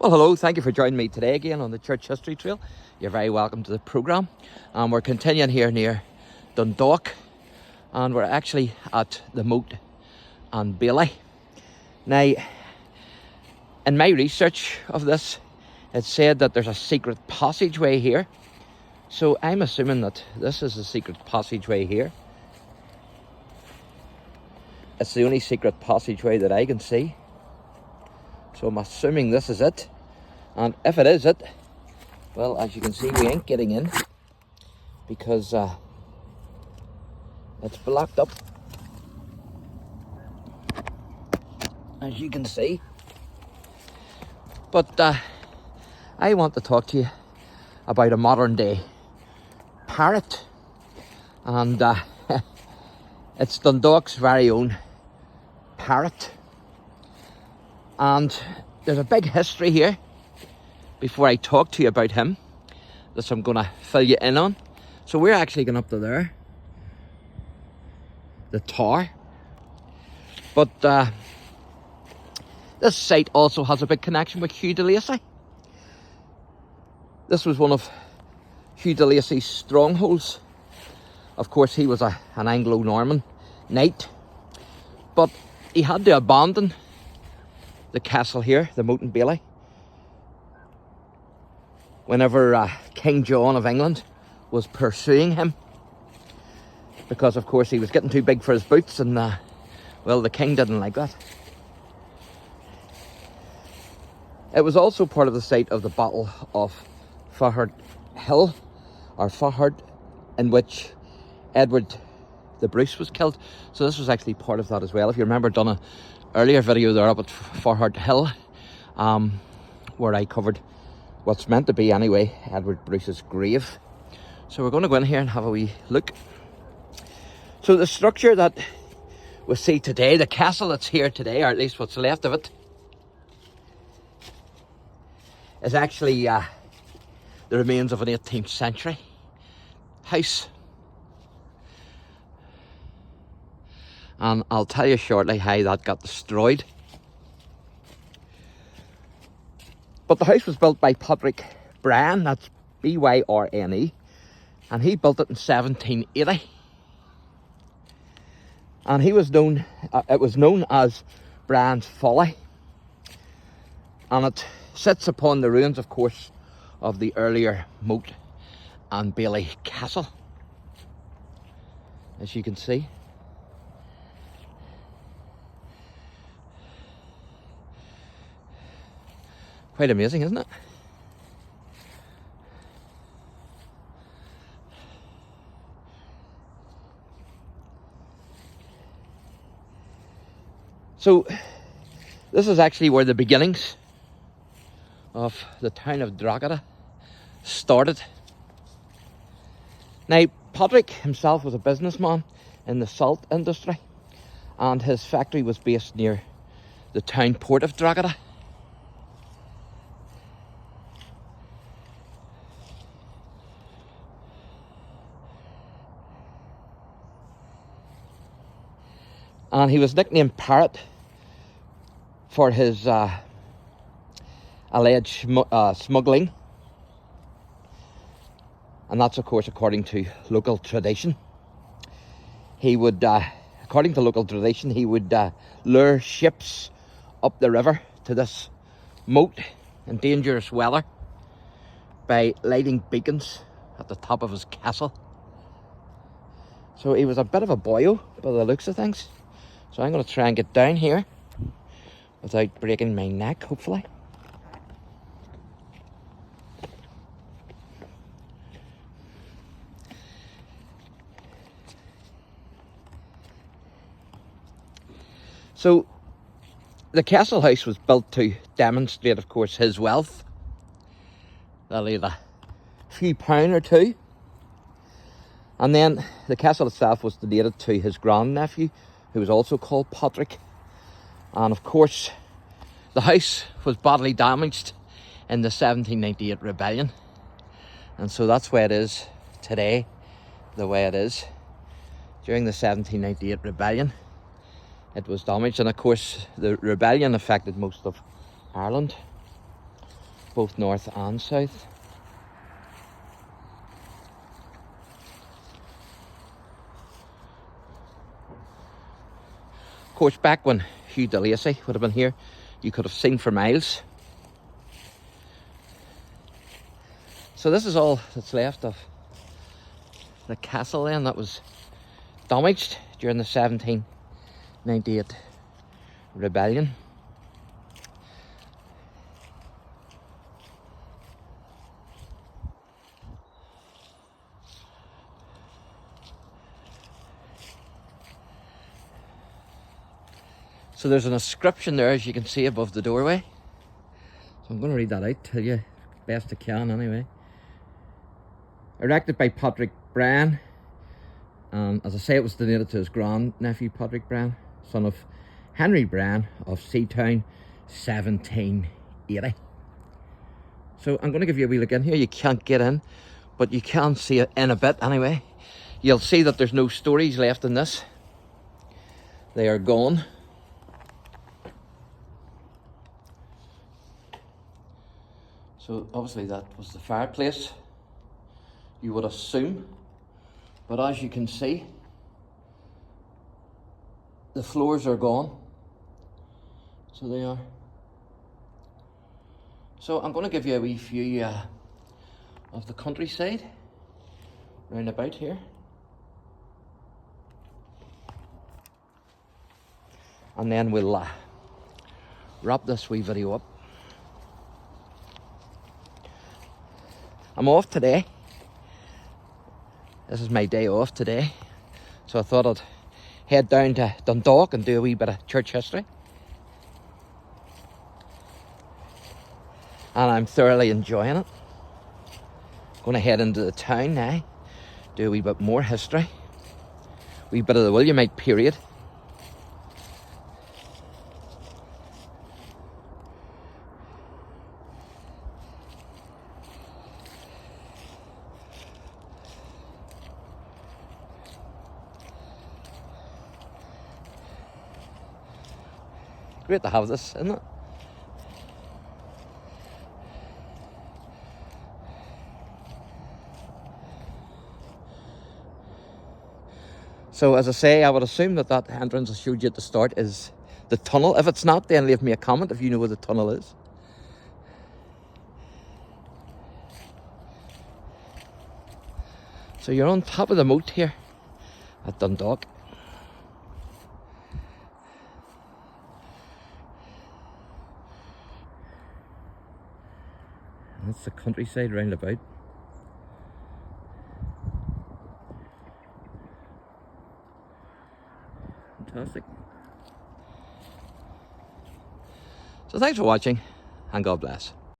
Well, hello, thank you for joining me today again on the Church History Trail. You're very welcome to the programme. We're continuing here near Dundalk, and we're actually at the Motte and Bailey. Now, in my research of this, it said that there's a secret passageway here. So I'm assuming that this is a secret passageway here. It's the only secret passageway that I can see. So I'm assuming this is it. And if it is it, well, as you can see, we ain't getting in because it's blocked up, as you can see. But I want to talk to you about a modern day parrot, and it's Dundalk's very own parrot. And there's a big history here before I talk to you about him that I'm going to fill you in on. So we're actually going up to there, the tower. But this site also has a big connection with Hugh de Lacy. This was one of Hugh de Lacy's strongholds. Of course, he was an Anglo-Norman knight, but he had to abandon the castle here, the Motte and Bailey, whenever King John of England was pursuing him, because of course he was getting too big for his boots, and well, the king didn't like that. It was also part of the site of the Battle of Fahard Hill, or Fahard, in which Edward the Bruce was killed. So this was actually part of that as well. If you remember, I've done an earlier video there up at Fahard Hill, where I covered what's meant to be, anyway, Edward Bruce's grave. So we're going to go in here and have a wee look. So the structure that we see today, the castle that's here today, or at least what's left of it, is actually the remains of an 18th century house. And I'll tell you shortly how that got destroyed. But the house was built by Patrick Bryan, that's B-Y-R-N-E, and he built it in 1780. And he was known, it was known as Bryan's Folly. And it sits upon the ruins, of course, of the earlier Motte and Bailey Castle, as you can see. Quite amazing, isn't it? So this is actually where the beginnings of the town of Drogheda started. Now, Patrick himself was a businessman in the salt industry, and his factory was based near the town port of Drogheda. And he was nicknamed Parrot for his alleged smuggling. And that's, of course, according to local tradition. He would, according to local tradition, he would lure ships up the river to this moat in dangerous weather by lighting beacons at the top of his castle. So he was a bit of a boyo by the looks of things. So I'm going to try and get down here without breaking my neck, hopefully. So the castle house was built to demonstrate, of course, his wealth. They'll leave a few pound or two. And then the castle itself was donated to his grandnephew, who was also called Patrick. And of course, the house was badly damaged in the 1798 rebellion. And so that's why it is today, the way it is. During the 1798 rebellion, it was damaged. And of course, the rebellion affected most of Ireland. both north and south. Of course, back when Hugh de Lacy would have been here, you could have seen for miles. So this is all that's left of the castle then that was damaged during the 1798 rebellion. So there's an inscription there, as you can see, above the doorway. So I'm going to read that out to you, best I can anyway. Erected by Patrick Bryan. As I say, it was donated to his grand-nephew, Patrick Bryan, son of Henry Bryan of Seatown, 1780. So I'm going to give you a wee look in here. You can't get in, but you can see it in a bit anyway. You'll see that there's no stories left in this. They are gone. So obviously that was the fireplace, you would assume. But as you can see, the floors are gone. So they are. So I'm going to give you a wee view of the countryside round about here. And then we'll wrap this wee video up. I'm off today. This is my day off today. So I thought I'd head down to Dundalk and do a wee bit of church history. And I'm thoroughly enjoying it. Going to head into the town now, do a wee bit more history. A wee bit of the Williamite period. Great to have this, isn't it? So as I say, I would assume that that entrance I showed you at the start is the tunnel. If it's not, then leave me a comment if you know where the tunnel is. So you're on top of the moat here at Dundalk. That's the countryside round about. Fantastic. So thanks for watching, and God bless.